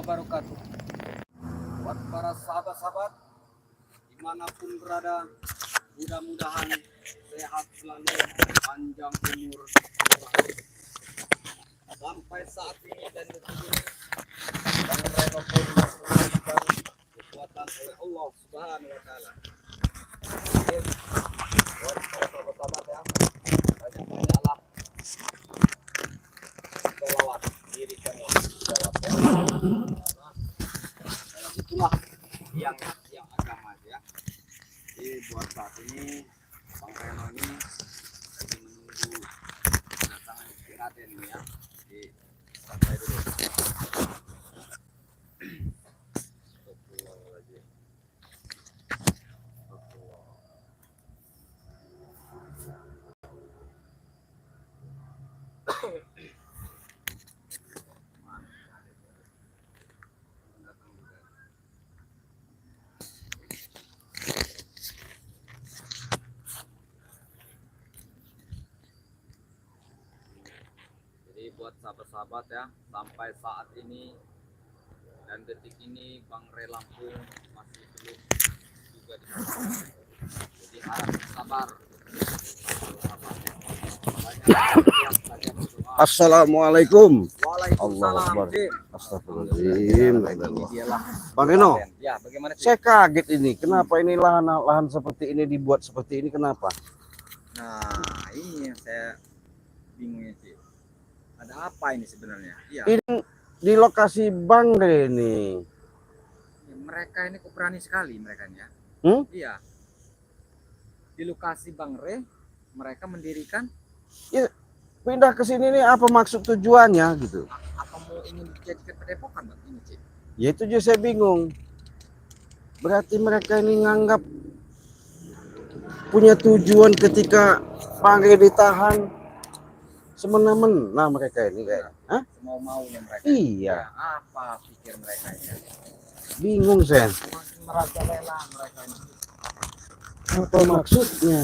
wabarakatuh. Buat para sahabat-sahabat dimanapun berada, mudah-mudahan sehat selalu, panjang umur, sampai saat ini dan detik ini dan mereka pun melakukan kekuatan oleh Allah Subhanahu wa Ta'ala. Mungkin buat para sahabat-sahabat ya, banyak-banyaklah selawat dirikanlah selawat itulah yang agama ya. Jadi buat saat ini Bang Reno ini lagi menunggu kedatangan Raden ini ya. Jadi sampai dulu. Jadi buat sahabat-sahabat ya, sampai saat ini dan detik ini Bang Re Lampung masih belum juga ditemukan. Jadi harap sabar. Assalamualaikum. Waalaikumsalam. Akbar. Cik. Astagfirullahaladzim. Ini dialah Bang Reno, ya, bagaimana Cik? saya kaget ini. Kenapa ini lahan seperti ini dibuat seperti ini? Kenapa? Nah, ini yang saya bingungnya Cik. Ada apa ini sebenarnya? Iya. Ini di lokasi Bang Re ini. Ya, mereka ini kok berani sekali mereka ini ya. Iya. Di lokasi Bang Re, mereka mendirikan. Ya, pindah ke sini nih apa maksud tujuannya gitu? Apa mau ingin dijadikan padepokan Bang ini Cik? Ya itu juga saya bingung. Berarti mereka ini nganggap punya tujuan ketika Bang Re ditahan semena-mena mereka ini kayak. Hah? Mau-maunya mereka. Iya. Ya, apa pikir mereka ini? Bingung saya. Semakin merajalela mereka ini. Apa maksudnya?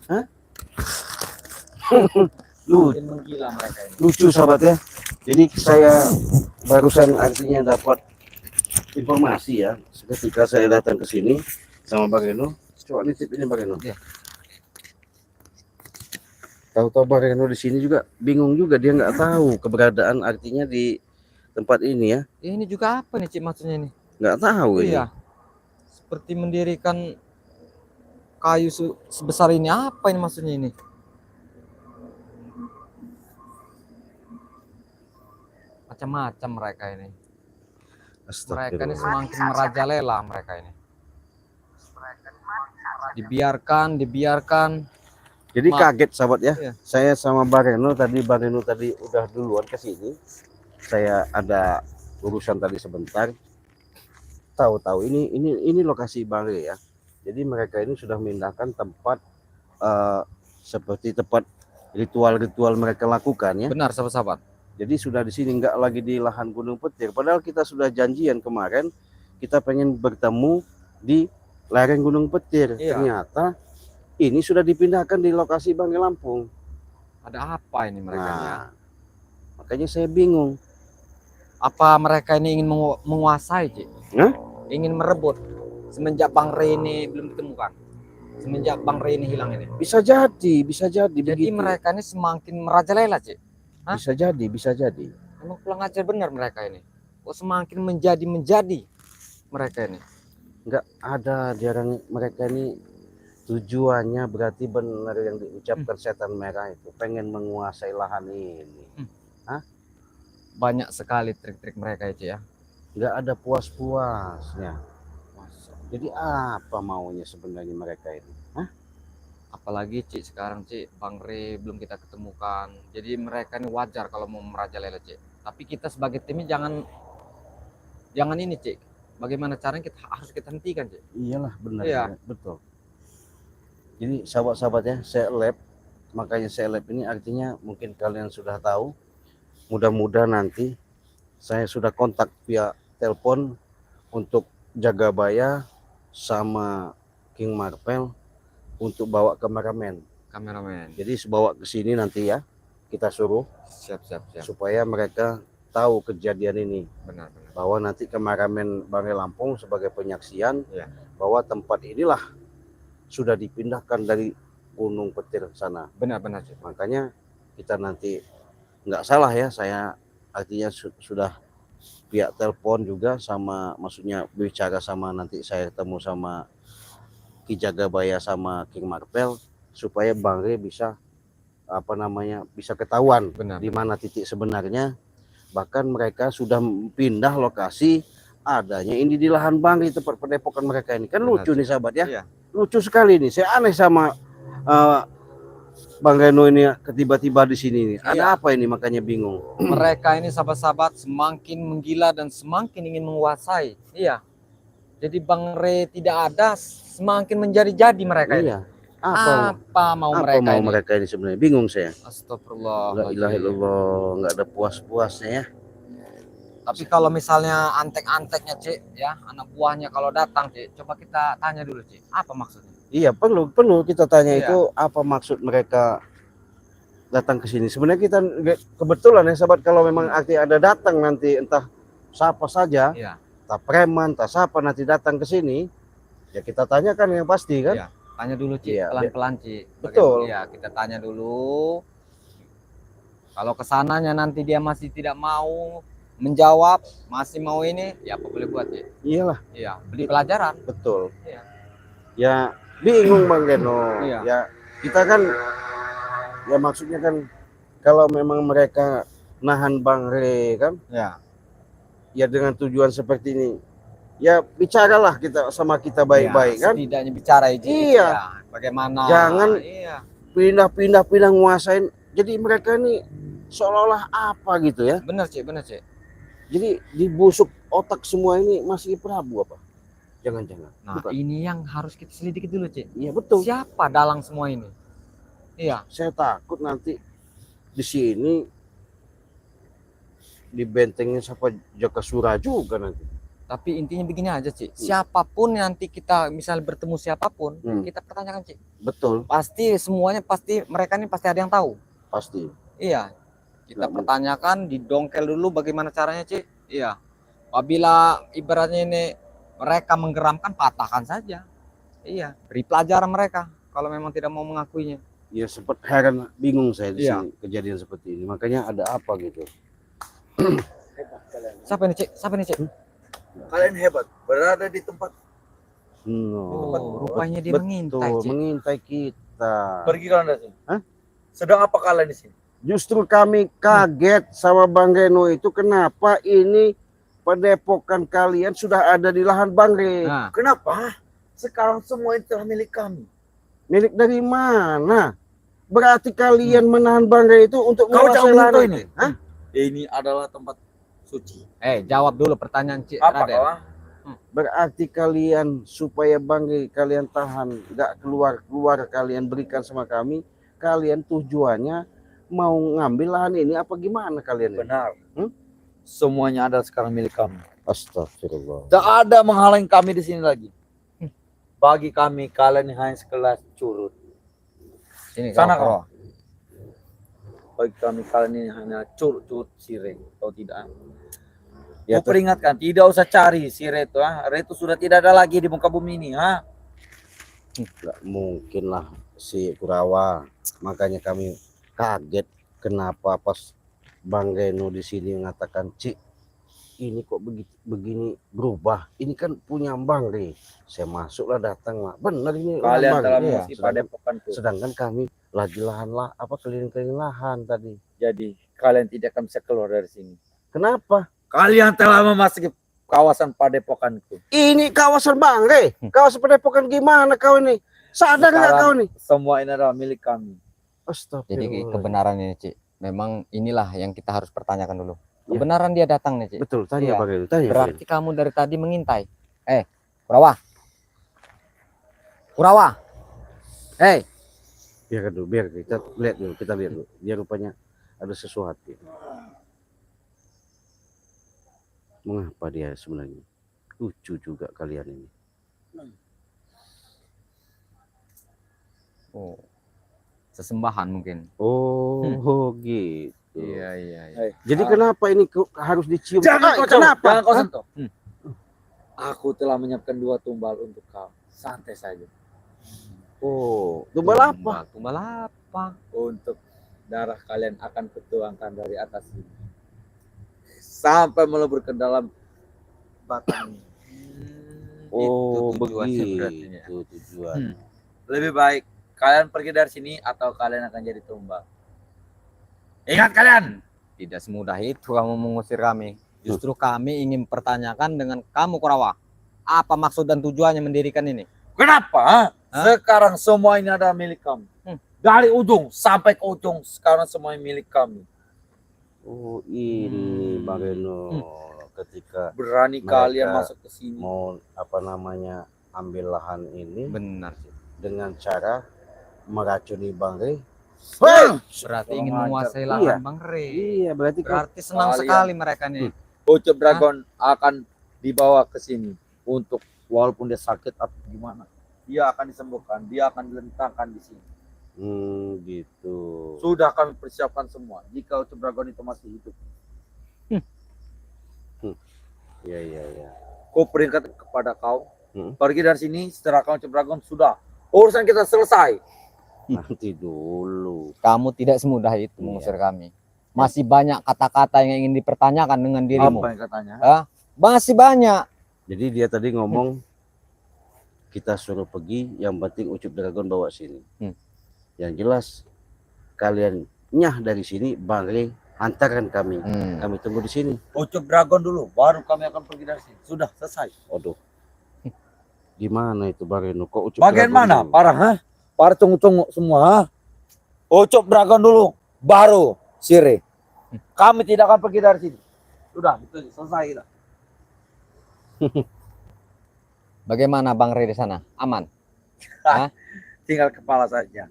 Hah? Semakin menggila mereka ini. Lucu sahabat ya. Jadi saya barusan artinya dapat informasi ya. Ketika saya datang ke sini sama Bang Reno. Coba nitip ini Bang Reno. Ya. Tahu-tahu Bang Reno di sini juga bingung juga, dia nggak tahu keberadaan artinya di tempat ini ya. Ini juga apa nih Cik maksudnya ini? Nggak tahu ini. Iya. Seperti mendirikan kayu sebesar ini, apa ini maksudnya ini? Macam-macam mereka ini. Mereka ini semakin merajalela mereka ini. Dibiarkan. Jadi kaget sahabat ya. Iya. Saya sama Bang Reno tadi udah duluan ke sini. Saya ada urusan tadi sebentar. Tahu-tahu ini lokasi Bang Re ya. Jadi mereka ini sudah memindahkan tempat seperti tempat ritual-ritual mereka lakukan ya. Benar sahabat-sahabat. Jadi sudah di sini, nggak lagi di lahan Gunung Petir. Padahal kita sudah janjian kemarin kita pengen bertemu di lereng Gunung Petir. Iya. Ternyata ini sudah dipindahkan di lokasi Bang Re Lampung. Ada apa ini mereka ini ya? Makanya saya bingung. Apa mereka ini ingin menguasai Cik? Hah? Ingin merebut semenjak Bang Re ini belum ditemukan, semenjak Bang Re ini hilang ini. Bisa jadi Jadi begitu. mereka ini semakin merajalela Cik. Hah? Bisa jadi. Emang pulang ajar benar mereka ini. Kok semakin menjadi mereka ini. Nggak ada jarang mereka ini tujuannya berarti benar yang diucapkan setan merah itu, pengen menguasai lahan ini. Hah? Banyak sekali trik-trik mereka itu ya. Nggak ada puas-puasnya. Jadi apa maunya sebenarnya mereka ini? Hah? Apalagi Cik sekarang Cik, Bang Re belum kita ketemukan. Jadi mereka ini wajar kalau mau merajalela Cik. Tapi kita sebagai tim jangan ini Cik. Bagaimana caranya harus kita hentikan Cik. Iyalah benar Iya. Ya, betul. Jadi sahabat-sahabat ya, seleb, makanya seleb ini artinya mungkin kalian sudah tahu. Mudah-mudahan nanti saya sudah kontak via telepon untuk Jagabaya sama King Marvel untuk bawa kameramen. Kameramen. Jadi bawa ke sini nanti ya, kita suruh Siap. supaya mereka tahu kejadian ini, Benar, benar. bahwa nanti kameramen Banggai Lampung sebagai penyaksian Iya. bahwa tempat inilah sudah dipindahkan dari Gunung Petir sana. Benar, benar, Cik. Makanya kita nanti nggak salah ya, saya artinya sudah pihak telepon juga sama, maksudnya bicara sama, nanti saya ketemu sama Ki Jagabaya sama King Marvel supaya Bang Re bisa bisa ketahuan Benar. di mana titik sebenarnya. Bahkan mereka sudah pindah lokasi adanya ini di lahan Bang Re, tempat pendepokan mereka ini. Kan Benar, lucu nih sahabat ya. Iya. Lucu sekali nih. Saya aneh sama Bang Reno ini tiba-tiba di sini nih. Ada Iya. apa ini, makanya bingung. Mereka ini sahabat-sahabat semakin menggila dan semakin ingin menguasai. Iya. Jadi Bang Re tidak ada, semakin menjadi-jadi mereka ini. Iya. Apa mau mau ini? mereka ini sebenarnya? Bingung saya. La Astagfirullah. ilaha illallah, nggak ada puas-puasnya ya. Tapi kalau misalnya antek-anteknya, Cik, ya, anak buahnya kalau datang, Cik, coba kita tanya dulu, Cik, apa maksudnya? Iya, perlu kita tanya Iya. itu apa maksud mereka datang ke sini. Sebenarnya kita kebetulan ya sahabat, kalau memang arti ada datang nanti entah siapa saja, Iya. entah preman, entah siapa nanti datang ke sini, ya kita tanyakan yang pasti kan. Iya. Tanya dulu, Cik, Iya, pelan-pelan, Cik. Betul. Iya, kita tanya dulu. Kalau kesananya nanti dia masih tidak mau menjawab, masih mau ini, ya apa boleh buat, Cik? Iyalah, Iya, beli pelajaran. betul. Iya. Ya bingung Bang Geno. Iya. Ya kita kan, ya maksudnya kan kalau memang mereka nahan Bang Re kan, Iya. ya dengan tujuan seperti ini, ya bicaralah kita sama kita baik-baik kan. Setidaknya bicara, Cik. Iya. Ya, bagaimana? Jangan Iya. pindah nguasain. Jadi mereka ini seolah-olah apa gitu ya. Benar, Cik, benar, Cik. Jadi dibusuk otak semua ini masih Prabu apa? Jangan-jangan. Nah, Bukan. ini yang harus kita selidiki dulu, Cik. Iya betul. Siapa dalang semua ini? Iya. Saya takut nanti di sini dibentengin siapa Jakasura juga nanti. Tapi intinya begini aja, Cik. Siapapun nanti kita misal bertemu siapapun, kita pertanyakan, Cik. Betul, Pasti semuanya, pasti mereka ini pasti ada yang tahu. pasti. Iya. Kita Nggak pertanyakan, didongkel dulu bagaimana caranya, Cik. Iya. Apabila ibaratnya ini mereka menggeramkan, patahkan saja. Iya. Beri pelajaran mereka kalau memang tidak mau mengakuinya. Ya sempat heran, bingung saya di Iya. sini kejadian seperti ini. Makanya ada apa gitu. Siapa ini, Cik? Siapa ini, Cik? Kalian hebat, berada di tempat. Oh, rupanya dia betul, mengintai, Cik. mengintai kita. Pergi kalian dari sini. Hah? Sedang apa kalian di sini? Justru kami kaget sama Bang Reno itu, kenapa ini padepokan kalian sudah ada di lahan Bang Re. Nah, Kenapa? Sekarang semua itu telah milik kami. Milik dari mana? Berarti kalian menahan Bang Re itu untuk Kau menguasai jangan lahan menyentuh ini. ini. Hah? Ini adalah tempat suci. jawab dulu pertanyaan Cik Apa Raden. kau? Berarti kalian supaya Bang Re kalian tahan, nggak keluar kalian berikan sama kami. Kalian tujuannya mau ngambil lahan ini apa gimana kalian? ini? Benar. Hmm? Semuanya ada sekarang milik kami. Astagfirullah. Tidak ada menghalangi kami di sini lagi. Bagi kami, kalian hanya sekelas curut. Sini, Sana kau. kau. Bagi kami, kalian ini hanya curut-curut sirih. Atau tidak. Ya, Aku peringatkan, tidak usah cari sirih itu. Re itu sudah tidak ada lagi di muka bumi ini. Nggak mungkin lah si Kurawa. Makanya kami kaget kenapa pas Bang Reno di sini mengatakan, Cik, ini kok begini berubah. Ini kan punya Bang Re. Saya masuklah, datang lah. Benar ini. Kalian Bang telah Re. mengisi padepokan itu. Sedangkan kami lagi keliling-keliling lahan tadi. Jadi kalian tidak akan bisa keluar dari sini. Kenapa? Kalian telah memasuki kawasan padepokanku. Ini kawasan Bang Re. Kawasan padepokan gimana kau ini? Sadar nggak kau nih? Semua ini adalah milik kami. Astagfirullah. Jadi kebenaran ini, Cik. Memang inilah yang kita harus pertanyakan dulu. Ya. Kebenaran dia datang nih, Cik. Betul, tanya Iya. Bang Re. Tanya. Berarti kamu dari tadi mengintai. Kurawa. Kurawa. Biar dulu, biar kita lihat dulu. Dia rupanya ada sesuatu. Mengapa dia sebenarnya? Lucu juga kalian ini. Oh. Sesembahan mungkin. Oh, gitu. Iya, iya. Hei, Jadi kenapa ini harus dicium? jangan kau kenapa? sentuh, jangan kau Hah? sentuh. Aku telah menyiapkan 2 tumbal untuk kau. Santai saja. Oh, tumbal apa? Tumbal apa? Untuk darah kalian akan kutuangkan dari atas ini sampai melebur ke dalam batang ini. Oh, itu tujuannya berarti ya. begitu tujuan. Lebih baik kalian pergi dari sini atau kalian akan jadi tumbal. Ingat kalian. Tidak semudah itu kamu mengusir kami. Justru kami ingin pertanyakan dengan kamu Kurawa. Apa maksud dan tujuannya mendirikan ini? Kenapa? Hah? Sekarang semua ini adalah milik kami. Dari ujung sampai ke ujung sekarang semua milik kami. Oh, ini Bang Reno ketika Berani Mereka kalian masuk ke sini. mau apa namanya ambil lahan ini Benar sih. dengan cara meracuni Bang Rey. Berarti ingin Kurang menguasai ajar. lahan Iya. Bang Rey. Iya, berarti kan Berarti senang Kalian- sekali mereka nih. Ucup Dragon akan dibawa ke sini untuk walaupun dia sakit atau gimana, dia akan disembuhkan, dia akan dilentangkan di sini. gitu. Sudah kami persiapkan semua. Jika Ucup Dragon itu masih hidup, Iya, iya, iya. kau peringat kepada kau, Hmm. pergi dari sini. Setelah kau Ucup Dragon sudah urusan kita selesai. Nanti dulu. Kamu tidak semudah itu mengusir kami. Masih banyak kata-kata yang ingin dipertanyakan dengan dirimu. Apa yang katanya? Masih banyak. Jadi dia tadi ngomong kita suruh pergi, yang penting Ucup Dragon bawa sini. Yang jelas kalian nyah dari sini, Bang Rey antarkan kami. Kami tunggu di sini. Ucup Dragon dulu, baru kami akan pergi dari sini. Sudah selesai. Waduh. Gimana itu Bang Reno? Kok Ucup Bagian Dragon mana? dulu? Parah, ha? Para tunggu-tunggu semua, ha? Ucup Dragon dulu, baru Sire. Kami tidak akan pergi dari sini. Sudah, itu selesai. Dah. Bagaimana Bang Rey di sana? Aman? Tinggal kepala saja.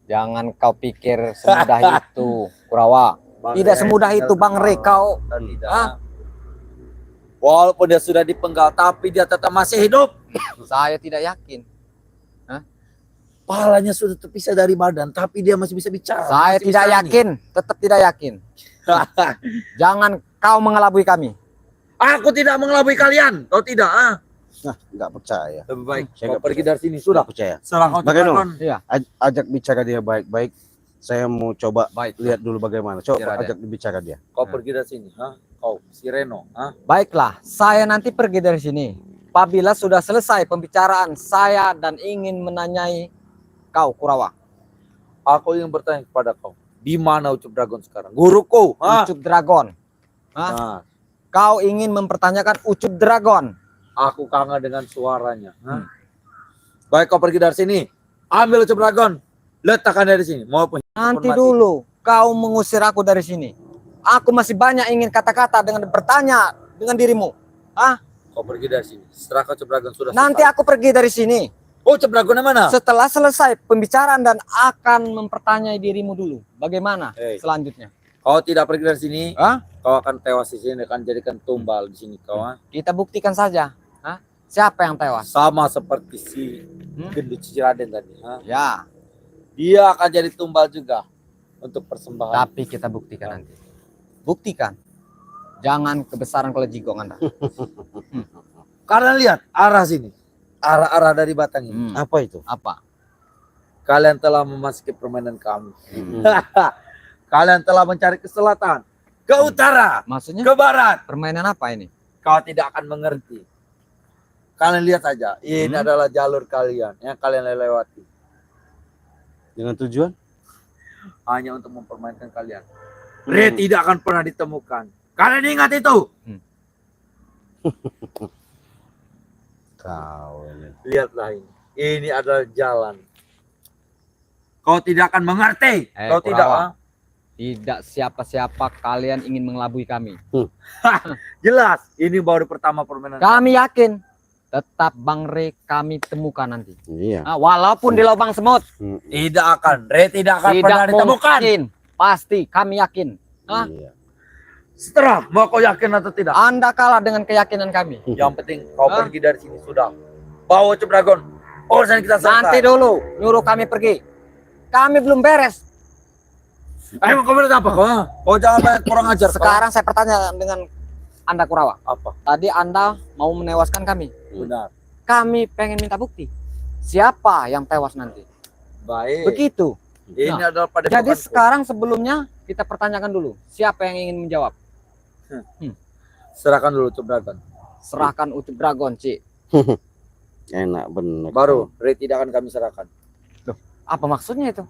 Jangan kau pikir semudah itu, Kurawa. Bang Tidak Rey, semudah tinggal itu Bang Rey kepala. kau. Tidak. Hah? Walaupun dia sudah dipenggal, tapi dia tetap masih hidup. Saya tidak yakin. Kepalanya sudah terpisah dari badan, tapi dia masih bisa bicara. Saya masih tidak bisa yakin, tetap tidak yakin. Jangan kau mengelabui kami. Aku tidak mengelabui kalian. Kau tidak, ah? Nah, nggak percaya. Lebih baik Saya kau nggak pergi percaya. dari sini. Sudah. Nggak percaya. Setelah kau Bagaimana? Dragon, Iya. Ajak bicara dia baik-baik. Saya mau coba Baik. lihat dulu bagaimana. Coba Biar ada. ajak bicara dia. kau pergi dari sini, ha? Kau, si Reno, ha? Baiklah, saya nanti pergi dari sini. Apabila sudah selesai pembicaraan saya dan ingin menanyai kau, Kurawa. Aku ingin bertanya kepada kau, di mana Ucup Dragon sekarang? Guruku, ha? Ucup Dragon. Hah? Nah, Kau ingin mempertanyakan Ucup Dragon. aku kangen dengan suaranya. Ha? Baik, kau pergi dari sini. Ambil Ucup Dragon, letakkan dari sini. Maupun Nanti mati. dulu kau mengusir aku dari sini. Aku masih banyak ingin kata-kata dengan bertanya dengan dirimu. Kau pergi dari sini. Setelah kau Ucup Dragon sudah Nanti selesai. aku pergi dari sini. Ucup Dragon mana? Setelah selesai pembicaraan dan akan mempertanyai dirimu dulu. Bagaimana Hei. selanjutnya? Kau tidak pergi dari sini, Hah? kau akan tewas di sini, akan jadikan tumbal di sini kau. Ha? Kita buktikan saja. Siapa yang tewas? Sama seperti si Gendut Ciciraden tadi. Ha? Ya, Dia akan jadi tumbal juga untuk persembahan. tapi kita buktikan nanti. Buktikan. Jangan kebesaran kalau jigong Anda. Karena lihat arah sini, arah-arah dari batang ini. Apa itu? Apa? Kalian telah memasuki permainan kami. Hmm. Kalian telah mencari ke selatan, ke utara, Maksudnya ke barat. permainan apa ini? Kau tidak akan mengerti. Kalian lihat saja, ini adalah jalur kalian yang kalian lewati. Dengan tujuan? Hanya untuk mempermainkan kalian. Re tidak akan pernah ditemukan. Kalian ingat itu. Kau ini. Lihatlah ini. Ini adalah jalan. Kau tidak akan mengerti. Kau tidak. Kurawa. Ah? Tidak siapa-siapa kalian ingin mengelabui kami. Jelas. Ini baru pertama permainan. Kami yakin tetap Bang Rey kami temukan nanti. Iya. Walaupun di lubang semut. Tidak akan. Re tidak akan Tidak pernah ditemukan. mungkin. Pasti kami yakin. Iya. Setelah mau kau yakin atau tidak. Anda kalah dengan keyakinan kami. Yang penting kau pergi dari sini sudah. Bawa Ucup Dragon. Urusan kita selesai. Nanti dulu nyuruh kami pergi. Kami belum beres. Emang kau berarti apa kau? Kau jangan banyak kurang ajar. kau. Sekarang saya bertanya dengan Anda Kurawa. Apa? Tadi Anda mau menewaskan kami. Benar. Kami pengen minta bukti. Siapa yang tewas nanti? Baik. Begitu. Ini adalah pada Jadi sekarang sebelumnya kita pertanyakan dulu. Siapa yang ingin menjawab? serahkan dulu Ucup Dragon. Serahkan Ucup Dragon, Ci. Enak bener. Baru rate tidak akan kami serahkan. Apa maksudnya itu?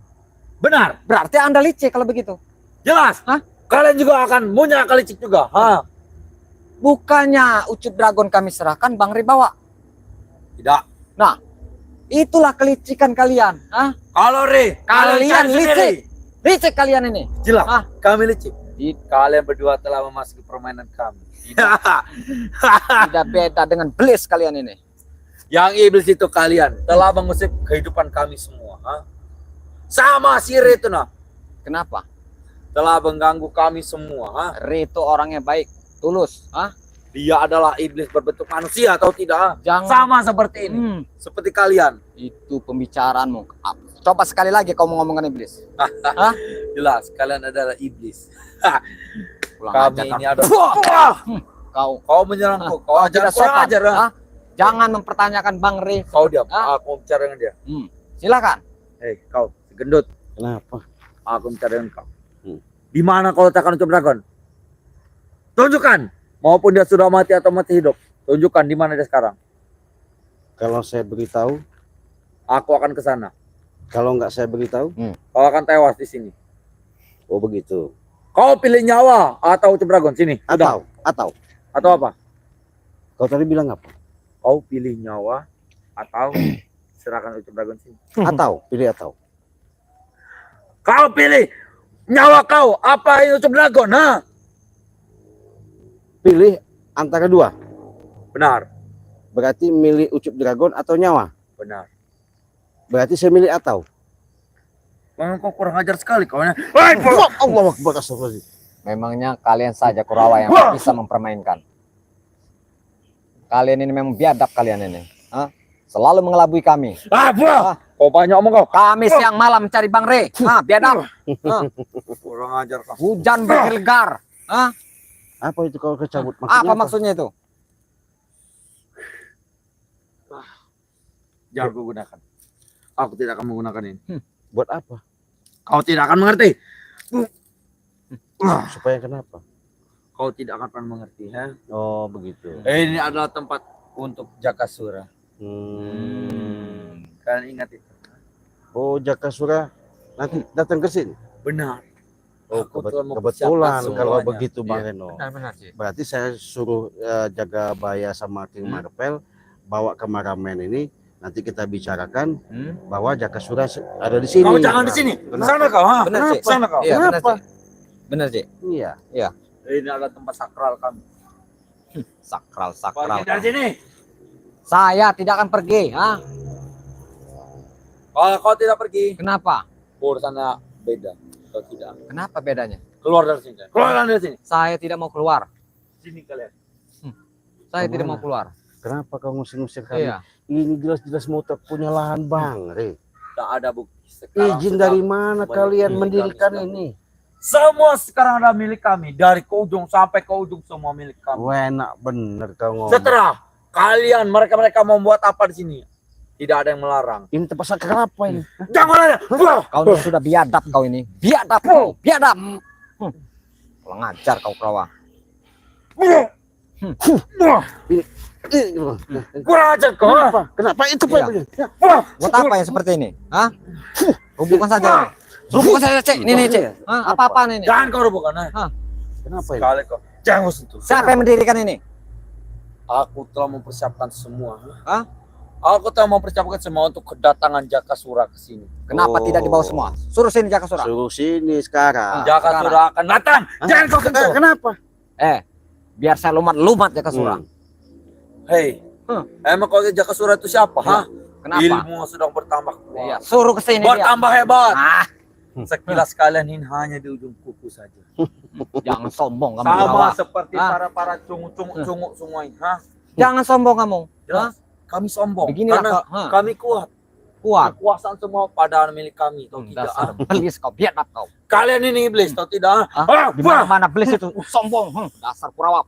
Benar. Berarti Anda licik kalau begitu. Jelas. Hah? Kalian juga akan punya akal licik juga. Ha? Bukannya Ucup Dragon kami serahkan, Bang Ri bawa. Tidak. Nah, itulah kelicikan kalian. Hah? Kalau Re, Kalian cari sendiri. licik. Licik kalian ini. Jelas. Hah? Kami licik. Kalian berdua telah memasuki permainan kami. Tidak beda dengan belis kalian ini. Yang iblis itu kalian telah mengusik kehidupan kami semua. Ha? Sama si Re itu nah. Kenapa? Telah mengganggu kami semua. Ha? Ri itu orangnya baik, tulus. Hah? Dia adalah iblis berbentuk manusia atau tidak? Ha? Jangan. Sama seperti ini. Seperti kalian. Itu pembicaraanmu. Coba sekali lagi kau mau ngomongkan iblis. Hah? Jelas kalian adalah iblis. Pulang Kami ajar, ini kau. adalah Kau menyerangku. Kau tidak ajar sopan. kurang ajar. Ha? Hah? Jangan mempertanyakan Bang Ri. Kau diam. Hah? Aku bicara dengan dia. Silakan. Hei, kau gendut. Kenapa? Aku bicara dengan kau. Hmm. Di mana kau letakkan Ucup Dragon? Tunjukkan. Maupun dia sudah mati atau mati hidup. Tunjukkan di mana dia sekarang. Kalau saya beritahu, Aku akan ke sana. kalau nggak saya beritahu, Kau akan tewas di sini. oh begitu. Kau pilih nyawa atau Ucup Dragon sini. Sudah. Atau Atau apa? kau tadi bilang apa? Kau pilih nyawa atau serahkan Ucup Dragon sini. Atau pilih atau. Kau pilih nyawa kau apa ini Ucup Dragon? Ha? Pilih antara dua. Benar. Berarti milih Ucup Dragon atau nyawa. Benar. Berarti saya milih atau. Memang kau kurang ajar sekali kau. Allah Akbar, astagfirullahaladzim. Memangnya kalian saja Kurawa yang bisa mempermainkan. Kalian ini memang biadab kalian ini. Hah? Selalu mengelabui kami. Apa? Kau banyak omong kau. Kami siang malam mencari Bang Re. Hah, biadab. Hah? Kurang ajar kau. Hujan bergelegar. Hah? Apa itu kalau kecabut? Apa maksudnya itu? Jangan kau gunakan. Aku tidak akan menggunakan ini. Buat apa? Kau tidak akan mengerti. Supaya kenapa? Kau tidak akan pernah mengerti. Ha? Oh begitu. Ini adalah tempat untuk Jakasura. Kalian ingat itu? Oh Jakasura nanti datang ke sini. Benar. Oh Aku telah kebetulan mempersiapkan kalau semuanya. begitu Bang Iya. Reno. Benar sih. Berarti saya suruh jaga Baya sama King Marvel bawa ke Maramen ini. Nanti kita bicarakan bahwa Jakasura ada di sini. Kau jangan di sini. Sana kau. Ha? Benar sih. Sana kau. Iya, benar Kenapa? sih. Benar sih. Iya. Ini adalah tempat sakral kami. Sakral. Pergi dari sini. Saya tidak akan pergi. Hah? Kalau kau tidak pergi, Kenapa? urusannya beda. Kau tidak. Kenapa bedanya? Keluar dari sini. Keluar dari sini. Saya tidak mau keluar. Sini kalian. Saya Kemana? tidak mau keluar. Kenapa kau ngusir-ngusir kami? Iya. Ini jelas-jelas mau punya lahan Bang Re. Tak ada bukti. Sekarang Izin sudah dari mana banyak kalian milik mendirikan kami sudah. ini? Semua sekarang ada milik kami. Dari ke ujung sampai ke ujung semua milik kami. Enak bener kau ngomong. Setelah kalian mereka membuat apa di sini? Tidak ada yang melarang. Ini tempat sakral apa ini? Jangan ada. Kau ini sudah biadab kau ini. Biadab kau. Biadab. Kurang ajar kau Kurawa. Kurang ajar kau. Kenapa? Kenapa itu Pak? Iya. Buat apa yang seperti ini? Hah? Rubuhkan saja ini. Rubuhkan saja, Cek. Ini, Cek. Hah? Apa-apaan ini? Jangan kau rubuhkan. Kenapa ini? Sekali kau. Jangan kau sentuh. Siapa yang mendirikan ini? Aku telah mempersiapkan semua. Hah? Aku telah mempersiapkan semua untuk kedatangan Jakasura ke sini. Kenapa Oh. tidak dibawa semua? Suruh sini Jakasura. Suruh sini sekarang. Jakasura akan datang. Jangan kau sentuh. Kenapa? Biar saya lumat Jakasura. Hei, emang kau Jakasura itu siapa? Ha? Kenapa? Ilmu sedang bertambah Iya, kuat. suruh ke sini dia. Bertambah hebat. Ah, Sekilas kalian ini hanya di ujung kuku saja. jangan sombong kamu Sama Kurawa. seperti Ah. para cunguk semua ini. Ha? Jangan sombong kamu. Jelas. Kami sombong. Beginilah Karena kau. Hah. kami kuat. kuat. Kekuasaan semua pada milik kami, tahu tidak? Dasar belis kau, biadab kau. Kalian ini iblis, tahu tidak? Di mana belis itu sombong. Dasar Kurawa.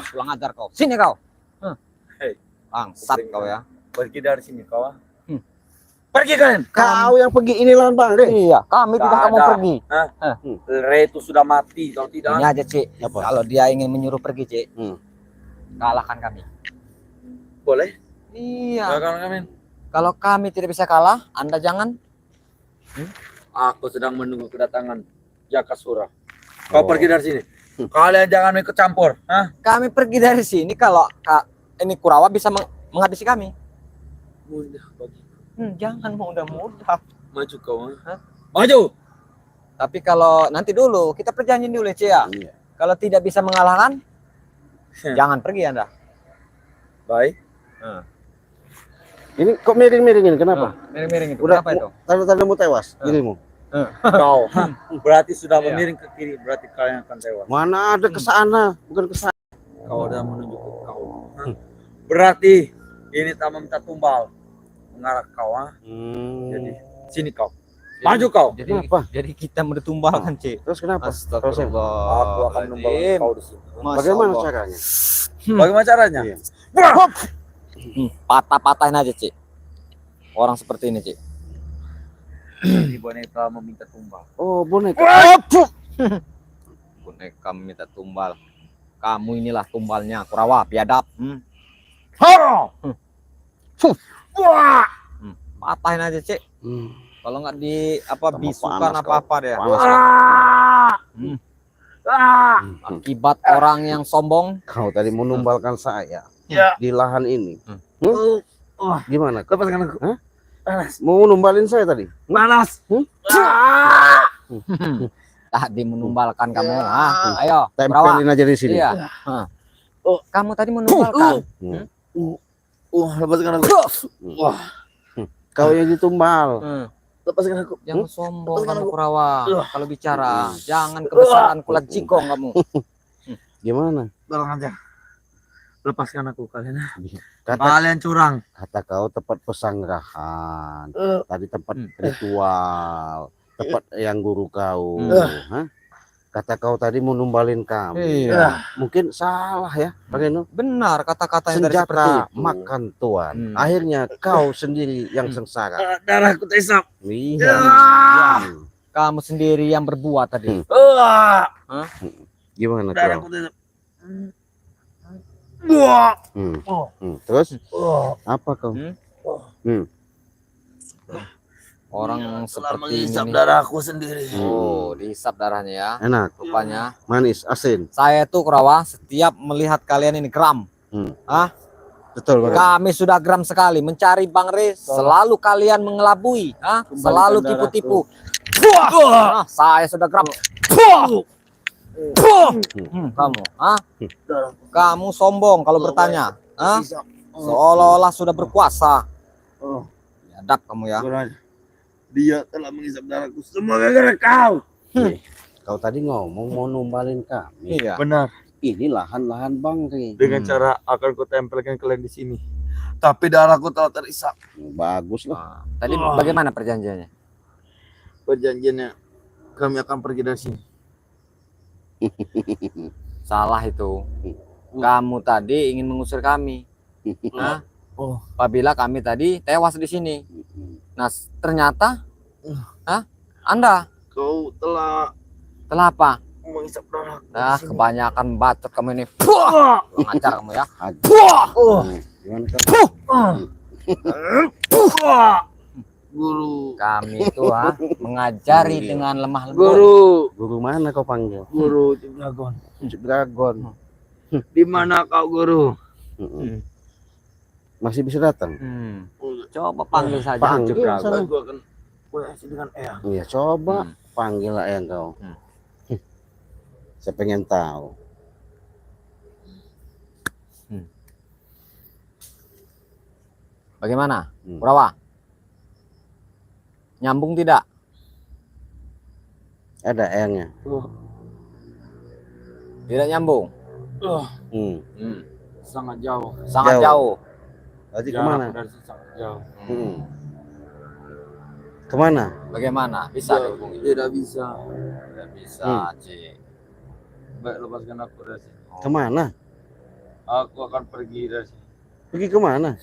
Pulang ajar kau. Sini kau. Hei, Bangsat kau ya. pergi dari sini kau. Pergi kalian. Kau yang pergi ini lahan Bang Re. Iya, kami Nggak tidak mau ada. pergi. Re itu sudah mati, tahu tidak? Ini aja, Cik. Apa? Kalau dia ingin menyuruh pergi, Cik, kalahkan kami. Boleh? Iya. Silakan kami. Kalau kami tidak bisa kalah, Anda jangan. Aku sedang menunggu kedatangan Jakasura. Kau pergi dari sini. Kalian jangan ikut campur. Kami pergi dari sini kalau ini Kurawa bisa menghabisi kami. Mudah bagi. Jangan mudah-mudah. Maju kau. Maju. Tapi kalau nanti dulu kita perjanjian dulu, Cik ya. Iya. Kalau tidak bisa mengalahkan, jangan pergi Anda. Baik. Ini kok miring-miringin kenapa? Miring-miring itu. Udah Kenapa itu? tanda-tandamu tewas dirimu. Kau berarti sudah Iya. memiring ke kiri, berarti kalian akan tewas. Mana ada ke sana, bukan ke sana. Kau udah menunjuk ke kau. Berarti ini tak meminta tumbal mengarah kau. Jadi sini kau. Maju kau. Jadi Kenapa? jadi kita mau ditumbalkan, Cik. Terus kenapa? Aku akan menumbalkan kau di sini. Bagaimana caranya? Bagaimana caranya? Iya. Patah-patahin aja, Cik. Orang seperti ini, Cik. Jadi boneka meminta tumbal. Oh, boneka. Boneka minta tumbal. Kamu inilah tumbalnya, Kurawa, biadab. Patahin aja, Cik. Kalau nggak di Tambah bisukan panas apa-apa deh. Panas. Akibat orang yang sombong. Kau tadi menumbalkan saya Ya. di lahan ini. Gimana? Lepaskan aku. Hah? Panas. Mau numbalin saya tadi? Panas. Tadi menumbalkan kamu. Ayo, Kurawa. Tempelin aja di sini. Iya. Kamu tadi menumbalkan. Lepaskan aku. Wah. Kau yang ditumbal. Lepaskan aku. Jangan sombong Lepaskan kamu, aku. Kurawa. Kalau bicara, jangan kebesaran kulat jigong kamu. Gimana? Tolong aja. Lepaskan aku kalian. Kata Kalian curang. kau tempat pesanggrahan. Tadi tempat ritual. Tempat yang guru kau. Hah? Kata kau tadi mau numbalin kami. Iya. Mungkin salah ya, Pak Benar kata-kata yang dari seperti Senjata itu. makan tuan. Akhirnya kau sendiri yang sengsara. Darahku tersap. Iya. Kamu sendiri yang berbuat tadi. Gimana Darahku kau? tersap. Terus apa kau? Orang Telah seperti menghisap ini. darahku sendiri. Oh, dihisap darahnya ya. Enak, Rupanya manis, asin. saya tuh Kurawa setiap melihat kalian ini geram. Betul banget. Kami sudah geram sekali mencari Bang Re, selalu kalian mengelabui, selalu tipu-tipu. Saya sudah geram. Kamu, kamu sombong kalau bertanya, seolah-olah sudah berkuasa. Biadab kamu ya. Dia telah menghisap darahku semua gara-gara kau. Kau tadi ngomong mau numbalin kami. Iya. Benar. Ini lahan-lahan Bang Re. Dengan cara akan ku tempelkan kalian di sini. Tapi darahku telah terisap. Bagus lah. Tadi bagaimana perjanjiannya? Perjanjiannya kami akan pergi dari sini. Salah itu. Kamu tadi ingin mengusir kami. Apabila kami tadi tewas di sini. Nah, ternyata Anda Kau telah apa? menghisap darahku. Nah, kebanyakan bacot kamu ini. Ngajar kamu ya. Gimana kau? Guru. Kami itu mengajari dengan lemah lembut. Guru. Guru mana kau panggil? Guru Dragon. Dragon. Di mana kau guru? Masih bisa datang? Coba panggil saja. Panggil Cuk Dragon. sana. Aku akan koreksi dengan Eyang. Iya, coba panggil lah yang kau. Saya pengen tahu. Bagaimana, Kurawa? Nyambung tidak? Ada eyangnya. Tidak nyambung. Sangat jauh. Sangat jauh. Berarti kemana? Dari sangat jauh. Kemana? Bagaimana? Bisa dihubungi? Tidak bisa. Tidak bisa, Ci. Baik, lepaskan aku dari sini. Kemana? Aku akan pergi dari sini. Pergi kemana?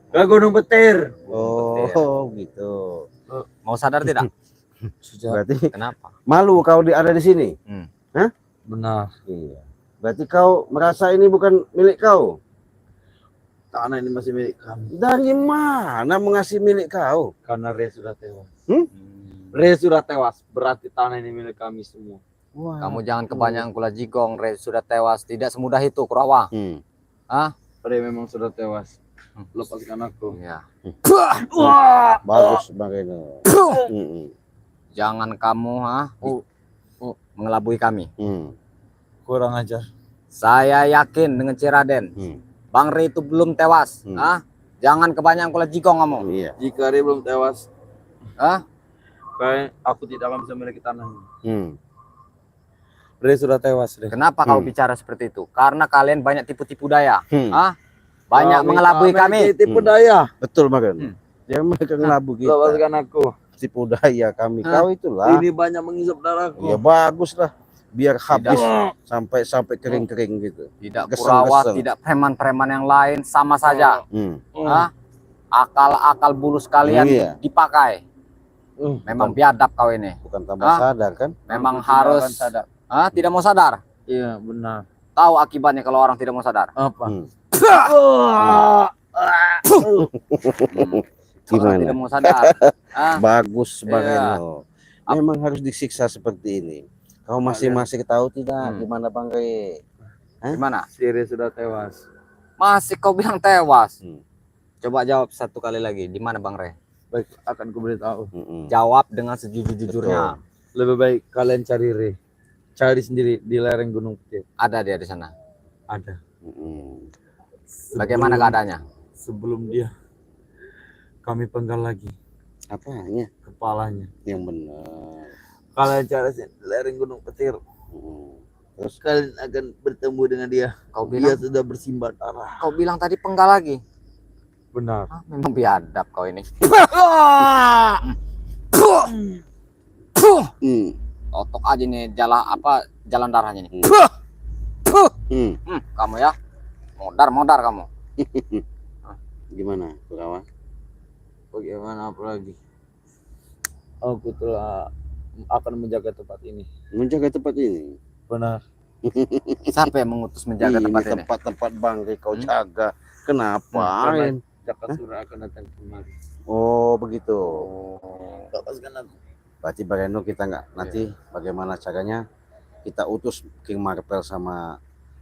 Ke Gunung Petir. Oh, gitu. Mau sadar tidak? Sudah. Berarti Kenapa? malu kau ada di sini? Hah? Benar. Iya. Berarti kau merasa ini bukan milik kau? Tanah ini masih milik kami. Dari mana mengasih milik kau? Karena Rea sudah tewas. Hmm? Rea sudah tewas. Berarti tanah ini milik kami semua. Wah. Kamu jangan kebanyakan kula jigong. Ray sudah tewas. Tidak semudah itu, Kurawa. Ah? Rea memang sudah tewas. Lepaskan aku. Iya. Bagus bagaimana? Jangan kamu mengelabui kami. Kurang ajar. Saya yakin dengan Ciraden. Bang Ray itu belum tewas. Jangan kebanyakan kula jigong kamu. Iya. Jika Rea belum tewas, Kayak aku tidak akan bisa memiliki tanah ini. Rea sudah tewas. Rea. Kenapa kau bicara seperti itu? Karena kalian banyak tipu-tipu daya. Banyak mengelabui kami. Tipu daya. Betul Magan. Yang mereka ngelabu kita. Lepaskan aku. Tipu daya kami. Kau itulah. Ini banyak menghisap darahku. Ya bagus lah. Biar habis sampai kering-kering gitu. Tidak Kesel-kesel. Kurawa, tidak preman-preman yang lain, sama saja. Akal-akal bulus kalian Iya. dipakai. Memang biadab kau ini. Bukan tambah sadar kan? Memang harus sadar. tidak mau sadar. Iya, benar. Tahu akibatnya kalau orang tidak mau sadar. Apa? Gimana? Tidak mau sadar. Bagus Iya. Bang. Memang harus disiksa seperti ini. Kau masih tahu tidak gimana Bang Re? Gimana? Si Rea sudah tewas. Masih kau bilang tewas. Coba jawab satu kali lagi. Di mana Bang Re? Baik, akan kuberitahu. Jawab dengan sejujur-jujurnya. Lebih baik kalian cari Rea. Cari sendiri di lereng Gunung Petir. Ada dia di sana. Ada. Bagaimana keadaannya? Sebelum dia, kami penggal lagi Apanya? kepalanya. Yang benar. Kalian cari di lereng Gunung Petir. Terus Kalian akan bertemu dengan dia. Kau Dia bilang, sudah bersimbah darah. kau bilang tadi penggal lagi. Benar. Memang biadab kau ini. Totok aja nih jalan darahnya nih. Kamu ya, modar kamu. Gimana, Kurawa? Bagaimana apa lagi? Aku telah akan menjaga tempat ini. Menjaga tempat ini. Benar. Siapa yang mengutus menjaga tempat ini? Tempat Bang Re kau jaga. Kenapa? Jaka Surah akan datang kemari. Oh begitu. Lepaskan aku. Berarti Bareno kita nggak nanti bagaimana caranya kita utus King Marvel sama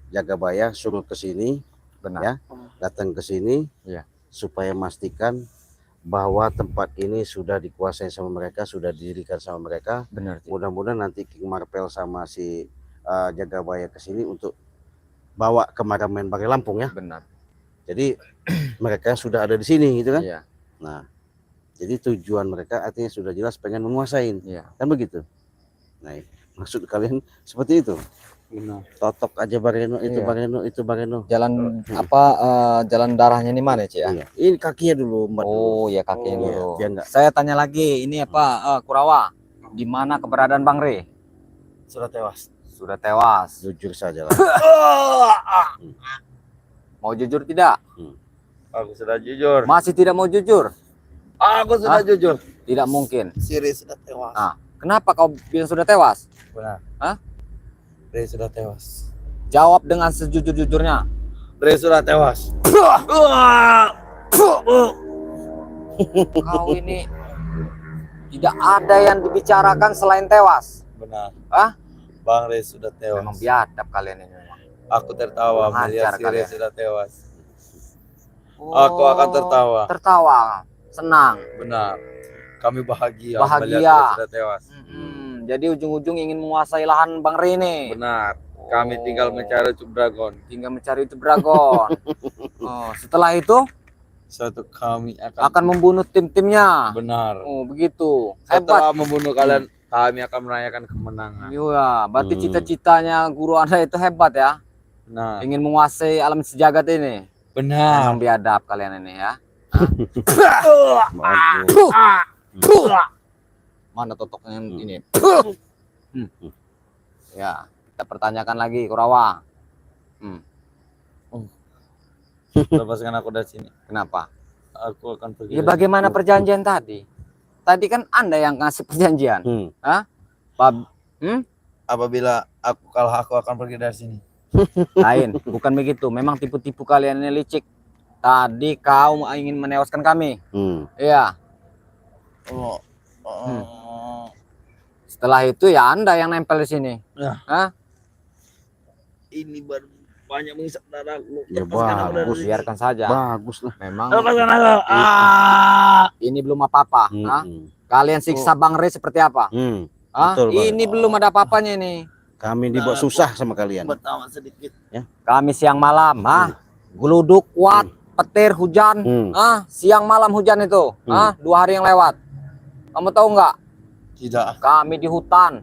Jagabaya suruh ke sini, Benar. ya, datang ke sini, Iya. supaya memastikan bahwa tempat ini sudah dikuasai sama mereka, sudah didirikan sama mereka. Benar. Mudah-mudahan nanti King Marvel sama si Jagabaya ke sini untuk bawa ke Maramen Bari Lampung ya. Benar. Jadi mereka sudah ada di sini gitu kan. Iya. Nah, jadi tujuan mereka artinya sudah jelas pengen menguasain. Iya. Kan begitu. Nah, maksud kalian seperti itu. Benar. Totok aja Bareno, itu Iya. Bareno, itu Bareno. Jalan jalan darahnya ini mana, Ci ya? Iya. Ini kakinya dulu, Mbak. Oh, ya kakinya Iya, dulu. biar nggak- Saya tanya lagi, ini apa Kurawa? Di mana keberadaan Bang Re? Sudah tewas. Sudah tewas. Jujur saja lah. Mau jujur tidak? Aku sudah jujur. Masih tidak mau jujur? Aku sudah jujur. Tidak mungkin. Si Rea sudah tewas. Kenapa kau bilang sudah tewas? Benar. Hah? Rea sudah tewas. Jawab dengan sejujur-jujurnya. Rea sudah tewas. Kau ini tidak ada yang dibicarakan selain tewas. Benar. Hah? Bang Rea sudah tewas. Memang biadab kalian ini. Aku tertawa Kurang melihat ajar si Rea kalian. sudah tewas. Aku akan tertawa. Tertawa, senang. Benar. Kami bahagia, Bahagia. melihat Rea sudah tewas. Jadi ujung-ujung ingin menguasai lahan Bang Re ini. Benar. Kami tinggal mencari Cub Dragon. Tinggal mencari itu dragon. Setelah itu Suatu kami akan membunuh tim-timnya. benar. Oh, begitu. Hebat. Setelah membunuh kalian, kami akan merayakan kemenangan. Iya, berarti cita-citanya guru Anda itu hebat ya. Benar. Ingin menguasai alam sejagat ini. Benar. Memang biadab kalian ini ya. Bagus. Mana totoknya ini? Ya, kita pertanyakan lagi Kurawa. Lepaskan aku dari sini. Kenapa? Aku akan pergi. Ya bagaimana perjanjian tadi? Tadi kan Anda yang ngasih perjanjian. Apabila aku kalah, aku akan pergi dari sini. Lain, bukan begitu. Memang tipu-tipu kalian ini licik. Tadi kau ingin menewaskan kami. Iya. Setelah itu ya Anda yang nempel di sini. Ya. Hah? Ini baru banyak mengisap darahku. Ya Lepaskan aku dari bagus. sini. Biarkan saja. Bagus lah. Memang Lepaskan aku. ini belum apa-apa. Hah? Kalian siksa Bang Rey seperti apa? Betul, Bang. Ini belum ada apa-apanya ini. Kami dibuat susah sama kalian. Pertama sedikit. Kami siang malam, geluduk kuat, petir hujan, siang malam hujan itu, 2 hari yang lewat. Kamu tahu nggak? Tidak. Kami di hutan,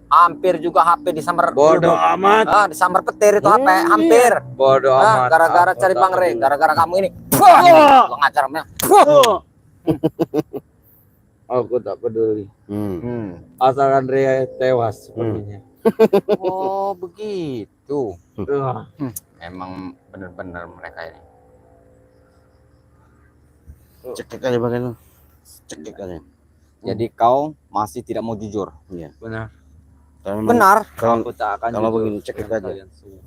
hampir juga HP disambar. Bodoh amat. Disambar petir itu HP, hampir. Bodoh amat. Gara-gara cari Bang Rey, gara-gara kamu ini. Lo ngacarnya. Aku tak peduli. Asalkan Ria tewas sepertinya. Oh begitu. Emang benar-benar mereka ini. Cekik aja bagian lu. Cekik aja. Jadi kau masih tidak mau jujur? Iya. Benar. Kalau memang- Benar. Kalau Aku tak akan kalau jujur begini, cekik dengan aja. kalian semua.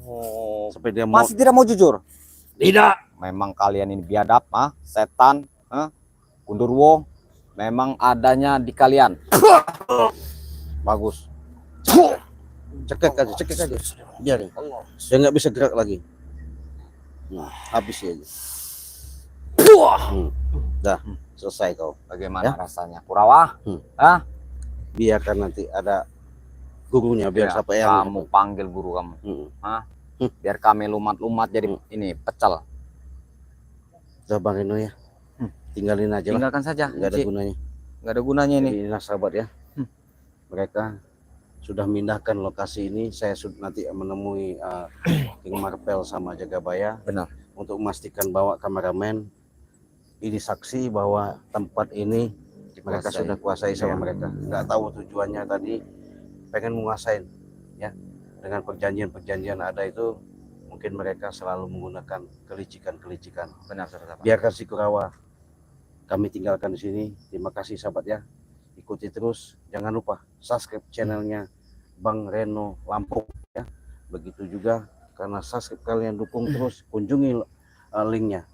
sampai dia mau Masih tidak mau jujur? Tidak. Memang kalian ini biadab, setan, Gundurwo. Memang adanya di kalian. bagus. Cekik aja. Biarin. Dia nggak bisa gerak lagi. Habis ya. Dah, selesai kau. Bagaimana Ya. rasanya? Kurawa? Biarkan nanti ada gurunya biar Ya, siapa yang kamu panggil guru kamu. Biar kami lumat-lumat jadi ini pecel. Udah Bang Reno ya. Tinggalin aja lah. Tinggalkan saja. Nggak ada gunanya. Nggak ada gunanya ini. Ini sahabat ya. Mereka sudah mindahkan lokasi ini. Saya sudah nanti menemui King Marvel sama Jagabaya. Benar. Untuk memastikan bahwa kameramen ini saksi bahwa tempat ini mereka Dikuasai. sudah kuasai sama Ya. mereka. Nggak tahu tujuannya tadi pengen menguasain ya. Dengan perjanjian ada itu mungkin mereka selalu menggunakan kelicikan. Benar, saudara. Biarkan si Kurawa. Kami tinggalkan di sini. Terima kasih sahabat ya. Ikuti terus. Jangan lupa subscribe channelnya Bang Reno Lampung ya. Begitu juga karena subscribe kalian dukung terus, kunjungi linknya.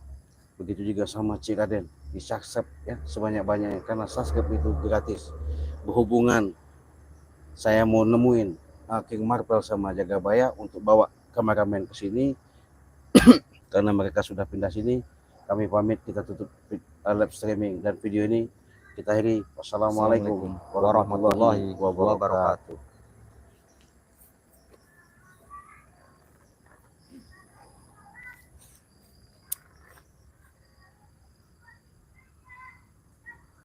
Begitu juga sama Ciraden, di subscribe ya sebanyak-banyaknya karena subscribe itu gratis. Berhubungan saya mau nemuin King Marvel sama Jagabaya untuk bawa kameramen ke sini karena mereka sudah pindah sini. Kami pamit, kita tutup live streaming dan video ini kita akhiri. Wassalamualaikum warahmatullahi wabarakatuh.